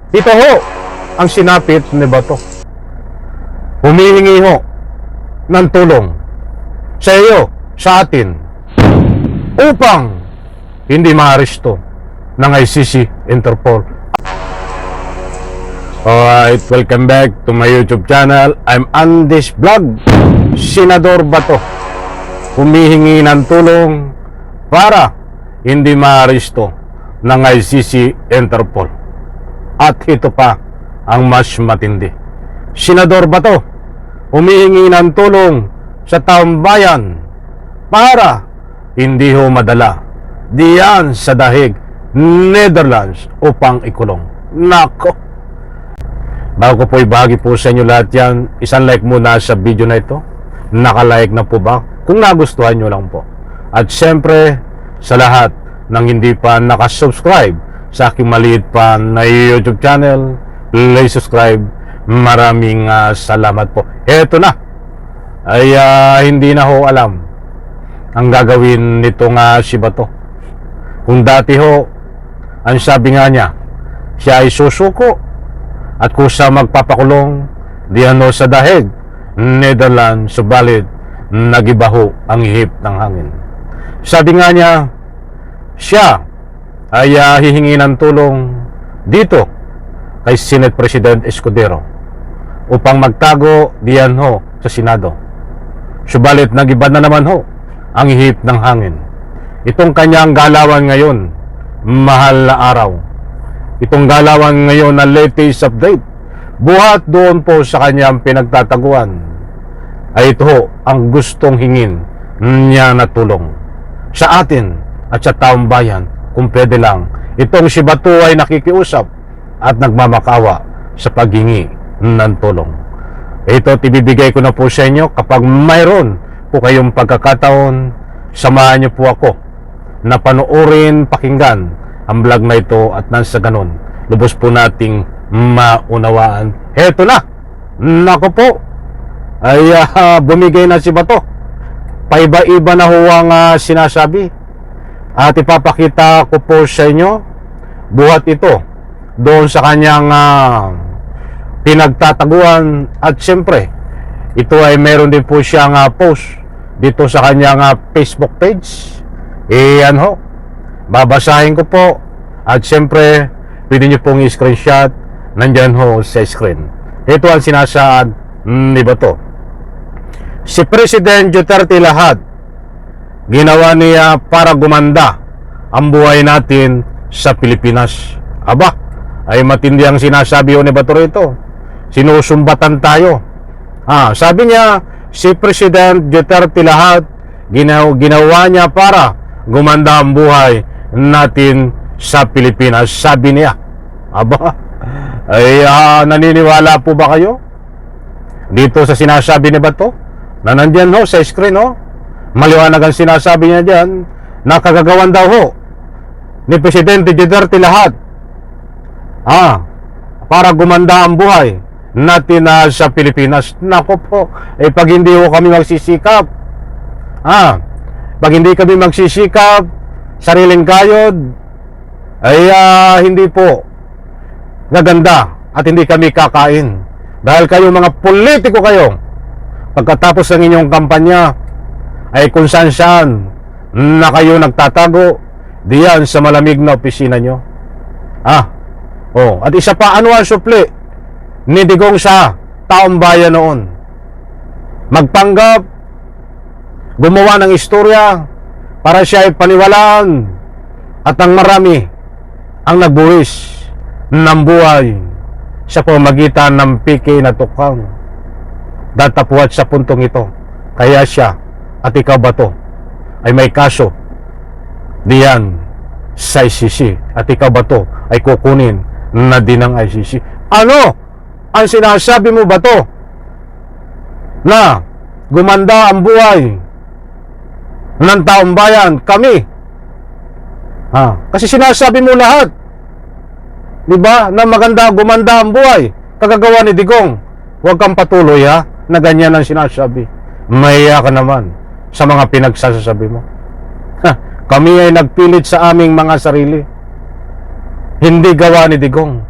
Ito ho ang sinapit ni Bato. Humihingi ho ng tulong sa iyo, sa atin, upang hindi maaresto ng ICC, Interpol. Alright, welcome back to my YouTube channel. I'm Andes Vlog. Senador Bato humihingi ng tulong para hindi maaresto ng ICC, Interpol. At ito pa ang mas matindi. Senador Bato humihingi ng tulong sa taong bayan para hindi ho madala diyan sa dahig Netherlands upang ikulong. Nako! Bago ko po ibahagi po sa inyo lahat yan, isang like muna sa video na ito. Naka-like na po ba? Kung nagustuhan nyo lang po. At syempre, sa lahat ng hindi pa nakasubscribe sa aking maliit pa na YouTube channel, please subscribe. Maraming salamat po. Eto na, ay hindi na ho alam ang gagawin nitong si Bato. Kung dati ho, ang sabi nga niya, siya ay susuko at kusa magpapakulong diyan ho sa dahig Netherlands, subalit nagibaho ang ihip ng hangin. Sabi nga niya, siya ay hihingi ng tulong dito kay Senate President Escudero upang magtago diyan ho sa Senado. Subalit nagiba na naman ho ang ihip ng hangin. Itong kanyang galawan ngayon, mahal na araw. Itong galawan ngayon na latest update, buhat doon po sa kanyang pinagtataguan, ay ito ang gustong hingin niya na tulong sa atin at sa taong bayan. Kung pwede lang, itong si Bato ay nakikiusap at nagmamakawa sa paghingi ng tulong. Ito, ibibigay ko na po sa inyo kapag mayroon po kayong pagkakataon. Samahan niyo po ako na panoorin, pakinggan ang vlog na ito at nang sa ganun, lubos po nating maunawaan. Heto na, nako po, ay bumigay na si Bato. Paiba-iba na ho ang sinasabi. At ipapakita ko po sa inyo, buhat ito doon sa kanyang pinagtataguan. At siyempre, ito ay meron din po siyang post dito sa kanyang Facebook page. Iyan ho, babasahin ko po. At siyempre, pwede nyo pong i-screenshot. Nandyan ho sa screen. Ito ang sinasaad ni Bato. Si President Duterte lahat ginawa niya para gumanda ang buhay natin sa Pilipinas. Aba, ay matindi ang sinasabi ho ni Bato rito. Sinusumbatan tayo. Sabi niya, si President Duterte lahat ginawa niya para gumanda ang buhay natin sa Pilipinas. Sabi niya. Aba, ay naniniwala po ba kayo dito sa sinasabi ni Bato? Na nandyan ho sa screen ho. Maliwanag ang sinasabi niya dyan na kagagawan daw ho ni Presidente Duterte lahat para gumanda ang buhay natin sa Pilipinas. Nako po, pag hindi ho kami magsisikap, pag hindi kami magsisikap, sariling kayod, ay hindi po gaganda at hindi kami kakain. Dahil kayo mga politiko kayo, pagkatapos ng inyong kampanya, ay kung saan na kayo nagtatago diyan sa malamig na opisina nyo. At isa pa, ano ang supli ni Digong sa taong bayan noon? Magpanggap, gumawa ng istorya para siya ay paniwalaan, at ang marami ang nagbuwis ng buhay sa pamagitan ng PK na tukang. Datapuat sa puntong ito, kaya siya at ikaw Bato ay may kaso diyan sa ICC, at ikaw Bato ay kukunin na din ng ICC. Ano ang sinasabi mo, Bato, na gumanda ang buhay ng taong bayan? Kami kasi sinasabi mo lahat, di ba, na maganda, gumanda ang buhay, kagagawa ni Digong. Huwag kang patuloy na ganyan ang sinasabi. Mahiya ka naman sa mga pinagsasabi mo. Kami ay nagpilit sa aming mga sarili, hindi gawa ni Digong.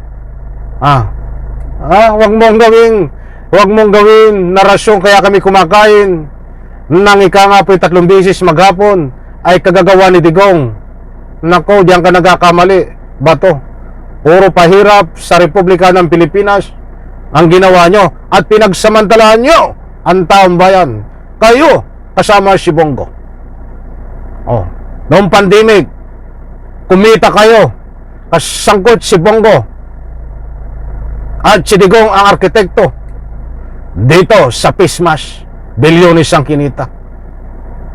Wag mong gawing narasyon kaya kami kumakain nang ika nga po'y 3 beses maghapon ay kagagawa ni Digong. Nako, diyan ka nagkakamali, Bato. Puro pahirap sa Republika ng Pilipinas ang ginawa nyo at pinagsamantalahan nyo ang taong bayan. Kayo, kasama si Bongo. Noong pandemic, kumita kayo, kasangkot si Bongo at si Digong ang arkitekto. Dito sa Pismas, bilyones ang kinita.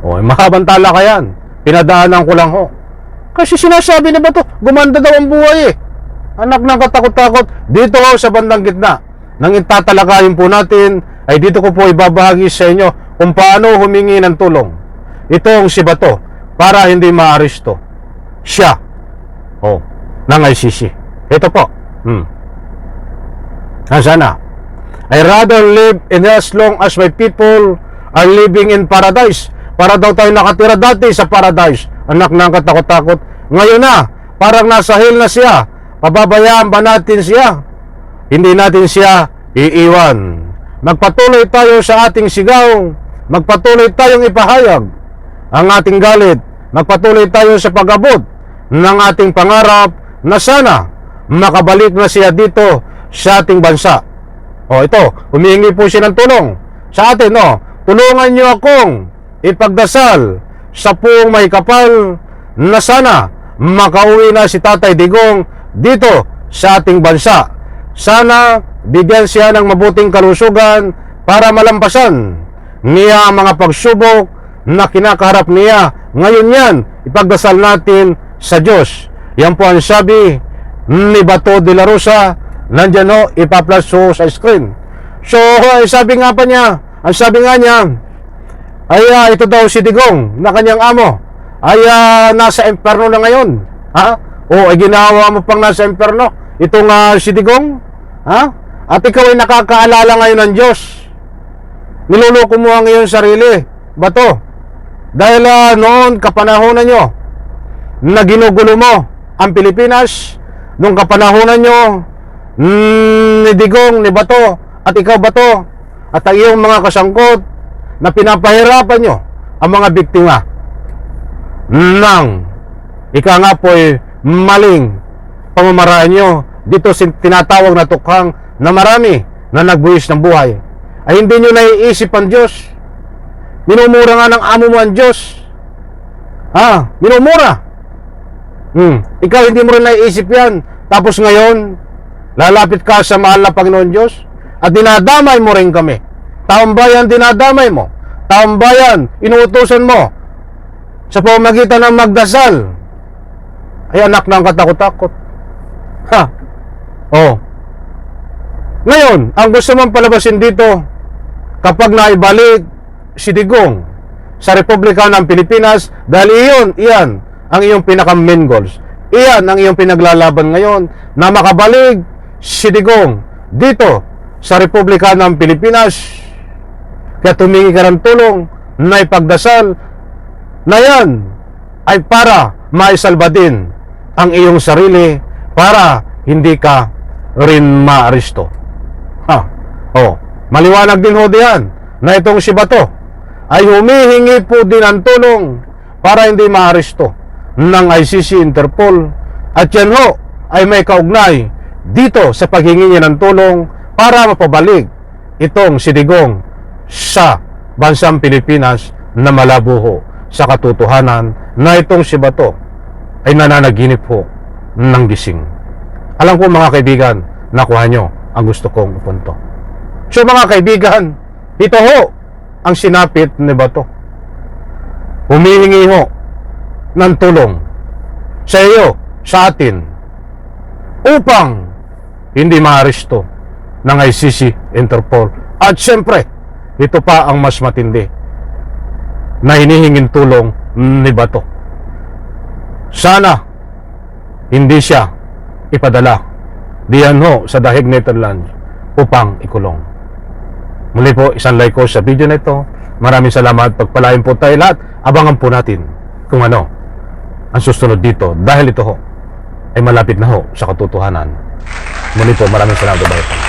Mahabang tala ka yan. Pinadaanan ko lang ho. Kasi sinasabi na ba to, gumanda daw ang buhay eh. Anak ng katakot-takot. Dito ho sa bandang gitna, nang itatalakayin po natin, ay dito ko po ibabahagi sa inyo kung paano humingi ng tulong itong si Bato para hindi maaresto siya ng ICC. Ito po. Sana I rather live in as long as my people are living in paradise. Para daw tayo nakatira dati sa paradise. Anak ng katakot-takot. Ngayon na, parang nasa hell na siya. Pababayaan ba natin siya? Hindi natin siya iiwan. Magpatuloy tayo sa ating sigaw. Magpatuloy tayong ipahayag ang ating galit. Magpatuloy tayo sa pag-abot ng ating pangarap na sana makabalik na siya dito sa ating bansa. Ito, humihingi po siya ng tulong sa atin, tulungan niyo akong ipagdasal sa puong may kapal na sana makauwi na si Tatay Digong dito sa ating bansa. Sana bigyan siya ng mabuting kalusugan para malampasan niya ang mga pagsubok na kinakaharap niya. Ngayon yan, ipagdasal natin sa Diyos. Yan po ang sabi ni Bato de la Rosa. Nandyan ipa-flash sa screen. So, sabi nga pa niya, ang sabi nga niya, ay ito daw si Digong na kanyang amo ay nasa emperno na ngayon. Ay ginawa mo pang nasa emperno itong si Digong. At ikaw ay nakakaalala ngayon ng Diyos. Niluloko mo ang iyong sarili, Bato. Dahil noon kapanahonan nyo na ginugulo mo ang Pilipinas, nung kapanahonan nyo ni Digong, ni Bato, at ikaw Bato, at ang iyong mga kasangkot na pinapahirapan nyo ang mga biktima ng ika nga po'y maling pamamaraan nyo dito tinatawag na tukhang na marami na nagbuwis ng buhay, ay hindi nyo naiisip ang Diyos. Minumura nga ng amo mo ang Diyos. Minumura. Ikaw hindi mo rin naiisip yan. Tapos ngayon lalapit ka sa mahal na Panginoon Diyos at dinadamay mo rin kami. Taong bayan, dinadamay mo. Taong bayan, inuutusan mo sa pamamagitan ng magdasal. Ay, anak ng katakot-takot. Ngayon, ang gusto mong palabasin dito, kapag naibalik si Digong sa Republika ng Pilipinas, dahil iyan ang iyong pinaka-main goals. Iyan ang iyong pinaglalaban ngayon, na makabalik si Digong dito sa Republika ng Pilipinas. Kaya tumingi ka ng tulong na ipagdasal na yan ay para maisalba din ang iyong sarili, para hindi ka rin maaresto. Maliwanag din ho diyan na itong si Bato ay humihingi po din ng tulong para hindi maaresto ng ICC, Interpol, at yan ho ay may kaugnay dito sa paghingi niya ng tulong para mapabalik itong si Digong sa bansang Pilipinas na malabo ho sa katotohanan na itong si Bato ay nananaginip ho ng gising. Alam ko mga kaibigan, nakuha nyo ang gusto kong punto. So mga kaibigan, ito ho ang sinapit ni Bato. Humihingi ho ng tulong sa iyo, sa atin, upang hindi maaresto ng ICC, Interpol. At syempre, ito pa ang mas matindi na hinihingin tulong ni Bato. Sana hindi siya ipadala diyan ho sa Dahig, Netherlands upang ikulong. Muli po, isang like ko sa video na ito. Maraming salamat. Pagpalain po tayo lahat. Abangan po natin kung ano ang susunod dito, dahil ito ho ay malapit na ho sa katotohanan. Muli po, maraming salamat, Bayan.